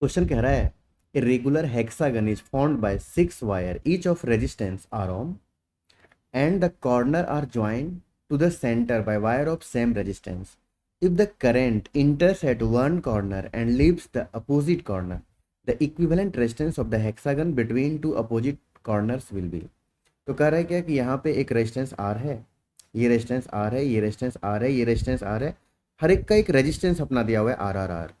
Question कह रहा है a regular hexagon is formed by 6 wire each of resistance R ohm and the corner are joined to the center by wire of same resistance. If the current enters at one corner and leaves the opposite corner, the equivalent resistance of the hexagon between two opposite corners will be. तो कह रहा है क्या कि यहाँ पे एक resistance R है, ये रेजिस्टेंस आर है, ये रेजिस्टेंस आर है, ये रेजिस्टेंस आर है, हर एक का एक रेजिस्टेंस अपना दिया हुआ है आर आर आर,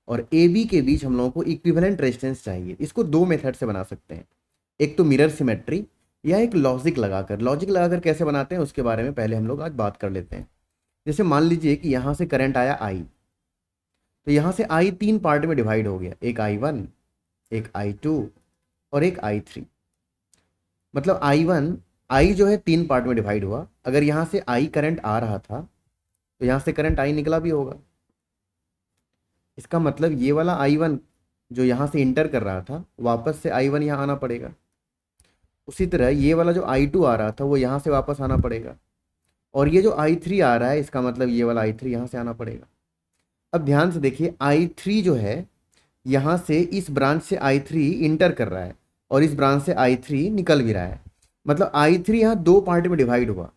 और ए बी के बीच हम लोगों को इक्विवेलेंट रेजिस्टेंस चाहिए। इसको दो मेथड से बना सकते हैं, एक तो मिरर सिमेट्री या एक लॉजिक लगाकर कैसे बनाते हैं उसके बारे में पहले हम लोग आज बात कर लेते हैं। जैसे मान लीजिए कि यहाँ से करंट आया आई, तो यहाँ से आई तीन पार्ट में डिवाइड हो गया, एक आई वन, एक आई टू और एक आई थ्री। मतलब आई वन, आई जो है तीन पार्ट में डिवाइड हुआ। अगर यहाँ से आई करंट आ रहा था तो यहाँ से करंट आई निकला भी होगा। इसका मतलब ये वाला आई वन जो यहाँ से इंटर कर रहा था वापस से आई वन यहाँ आना पड़ेगा। उसी तरह ये वाला जो आई टू आ रहा था वो यहाँ से वापस आना पड़ेगा, और ये जो आई थ्री आ रहा है इसका मतलब ये वाला आई थ्री यहाँ से आना पड़ेगा। अब ध्यान से देखिए, आई थ्री जो है यहाँ से इस ब्रांच से आई थ्री इंटर कर रहा है और इस ब्रांच से आई थ्री निकल भी रहा है। मतलब आई थ्री यहाँ दो पार्ट में डिवाइड हुआ,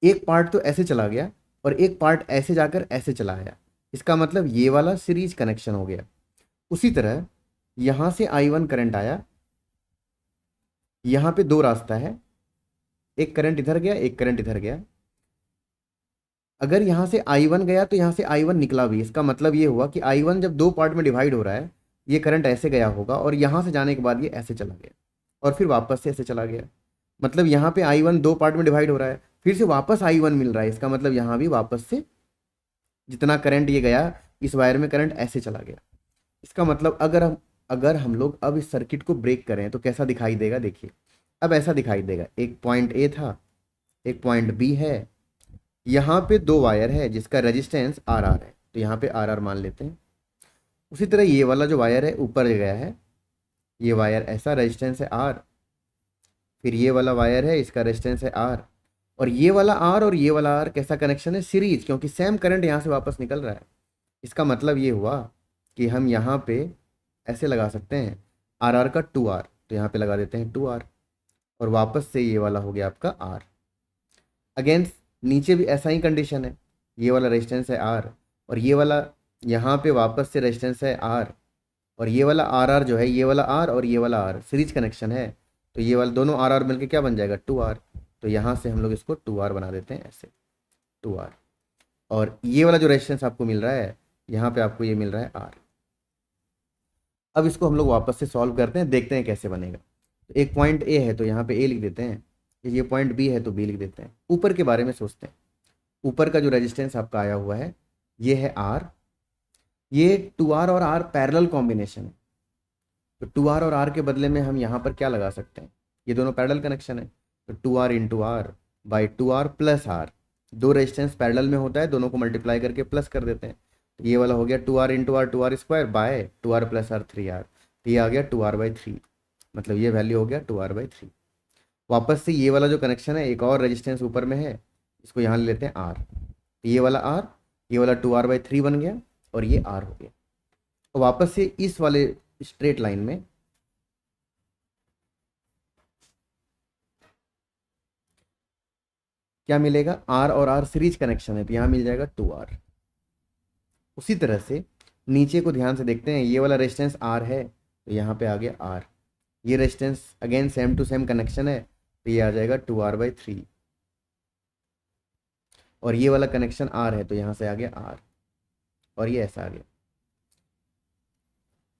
एक पार्ट तो ऐसे चला गया और एक पार्ट ऐसे जाकर ऐसे चला आया। इसका मतलब ये वाला सीरीज कनेक्शन हो गया। उसी तरह यहाँ से आई वन करंट आया, यहाँ पे दो रास्ता है, एक करंट इधर गया, एक करंट इधर गया। अगर यहाँ से आई वन गया तो यहाँ से आई वन निकला भी। इसका मतलब ये हुआ कि आई वन जब दो पार्ट में डिवाइड हो रहा है, ये करंट ऐसे गया होगा और यहाँ से जाने के बाद ये ऐसे चला गया और फिर वापस से ऐसे चला गया। मतलब यहाँ पे आई वन दो पार्ट में डिवाइड हो रहा है, फिर से वापस आई वन मिल रहा है। इसका मतलब यहाँ भी वापस से जितना करंट ये गया इस वायर में करंट ऐसे चला गया। इसका मतलब अगर हम लोग अब इस सर्किट को ब्रेक करें तो कैसा दिखाई देगा, देखिए अब ऐसा दिखाई देगा। एक पॉइंट ए था, एक पॉइंट बी है, यहाँ पे दो वायर है जिसका रेजिस्टेंस आर आर है, तो यहाँ पे आर आर मान लेते हैं। उसी तरह ये वाला जो वायर है ऊपर गया है, ये वायर ऐसा रेजिस्टेंस है आर, फिर ये वाला वायर है इसका रेजिस्टेंस है आर, और ये वाला आर और ये वाला आर कैसा कनेक्शन है, सीरीज, क्योंकि सेम करंट यहाँ से वापस निकल रहा है। इसका मतलब ये हुआ कि हम यहाँ पे ऐसे लगा सकते हैं आर आर का टू आर, तो यहाँ पे लगा देते हैं टू आर, और वापस से ये वाला हो गया आपका आर। अगेन नीचे भी ऐसा ही कंडीशन है, ये वाला रेजिस्टेंस है आर और ये वाला यहाँ पे वापस से रेजिस्टेंस है आर, और ये वाला आर आर जो है, ये वाला आर और ये वाला आर सीरीज कनेक्शन है, तो ये वाला दोनों आर आर मिलकर क्या बन जाएगा, टू आर। तो यहाँ से हम लोग इसको टू आर बना देते हैं ऐसे, टू आर। और ये वाला जो रेजिस्टेंस आपको मिल रहा है यहाँ पे आपको ये मिल रहा है आर। अब इसको हम लोग वापस से सॉल्व करते हैं, देखते हैं कैसे बनेगा। तो एक पॉइंट ए है तो यहाँ पे ए लिख देते हैं, ये पॉइंट बी है तो बी लिख देते हैं। ऊपर के बारे में सोचते हैं। ऊपर का जो रेजिस्टेंस आपका आया हुआ है ये है आर, ये टू आर और आर पैरेलल कॉम्बिनेशन है, तो टू आर और आर के बदले में हम यहाँ पर क्या लगा सकते हैं, ये दोनों पैरेलल कनेक्शन है, तो two R into R by two R plus R. दो रेजिस्टेंस पैरेलल में होता है, दोनों को मल्टीप्लाई करके प्लस कर देते हैं, तो ये वाला हो गया two R into R, two R square by two R plus R three R, तो ये आ गया टू आर बाई थ्री। मतलब ये वैल्यू हो गया टू आर बाई थ्री। वापस से ये वाला जो कनेक्शन है, एक और रेजिस्टेंस ऊपर में है, इसको यहाँ ले लेते हैं आर, तो ये वाला आर, ये वाला टू आर बाई थ्री बन गया और ये आर हो गया। और वापस से इस वाले स्ट्रेट लाइन में क्या मिलेगा, आर और आर सीरीज कनेक्शन है तो यहाँ मिल जाएगा टू आर। उसी तरह से नीचे को ध्यान से देखते हैं, ये वाला रेजिस्टेंस आर है तो यहाँ पे आ गया आर, ये resistance again same to same connection है तो ये आ जाएगा टू आर बाई थ्री, और ये वाला कनेक्शन आर है तो यहाँ से आ गया आर, और ये ऐसा आ गया।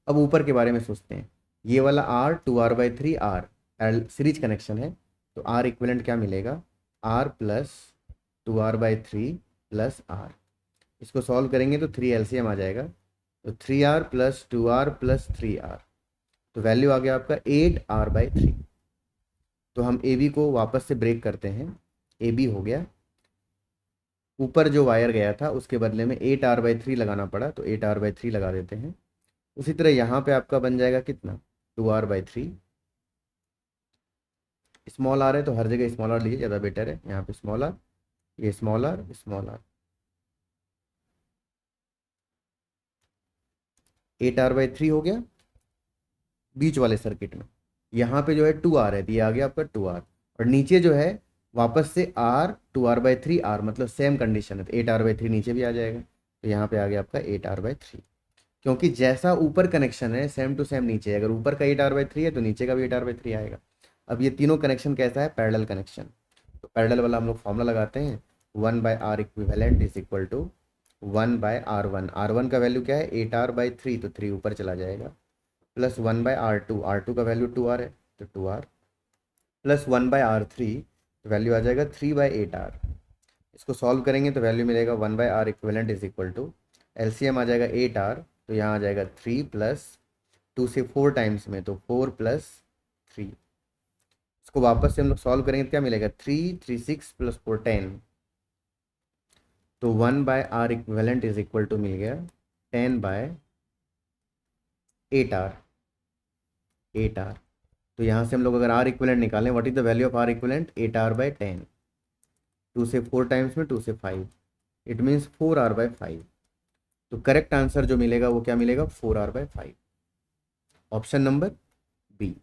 अब ऊपर के बारे में सोचते हैं, ये वाला R two R by three R series connection है, तो आर इक्विवेलेंट क्या मिलेगा, R plus two R by three plus R. इसको सॉल्व करेंगे तो थ्री एलसीएम आ जाएगा, तो three R plus two R plus three R, तो वैल्यू आ गया आपका एट आर बाई थ्री। तो हम ए बी को वापस से ब्रेक करते हैं, ए बी हो गया, ऊपर जो वायर गया था उसके बदले में एट आर बाई थ्री लगाना पड़ा, तो एट आर बाई थ्री लगा देते हैं। उसी तरह यहाँ पे आपका बन जाएगा कितना, two R by three. Small R है तो हर जगह स्मॉल आर लीजिए, ज़्यादा बेटर है। यहाँ पे स्मॉल आर, ये small R, small R, 8R/3 हो गया बीच वाले सर्किट में। यहाँ पे जो है 2R है तो ये आ गया आपका 2R, और नीचे जो है वापस से R 2R/3 R, मतलब सेम कंडीशन है तो 8R/3 नीचे भी आ जाएगा, तो यहाँ पे आ गया आपका 8R/3। क्योंकि जैसा ऊपर कनेक्शन है सेम टू सेम नीचे है, अगर ऊपर का 8R/3 है तो नीचे का भी 8R/3 आएगा। अब ये तीनों कनेक्शन कैसा है, पैरेलल कनेक्शन, तो पैरेलल वाला हम लोग फॉर्मूला लगाते हैं, 1/R equivalent is equal to 1/R1। R1 का वैल्यू क्या है 8R/3, तो 3 ऊपर चला जाएगा, प्लस 1/R2, R2 का वैल्यू 2R है तो 2R, प्लस 1/R3, तो वैल्यू आ जाएगा 3/8R। इसको सॉल्व करेंगे तो वैल्यू मिलेगा 1/R equivalent is equal to, LCM आ जाएगा 8R, तो यहाँ आ जाएगा 3 प्लस 2 से 4 टाइम्स में तो 4 प्लस 3। इसको वापस से हम लोग सॉल्व करेंगे तो क्या मिलेगा 3 3 6 प्लस 4 10, तो 1/R equivalent is equal to मिल गया 10/8R। 8R, तो यहाँ से हम लोग अगर R इक्विवेलेंट निकालें, what is the value of R equivalent 8R/10, 2 से 4 टाइम्स में 2 से 5, इट मीन्स 4R/5। तो करेक्ट आंसर जो मिलेगा वो क्या मिलेगा 4R/5, ऑप्शन नंबर बी।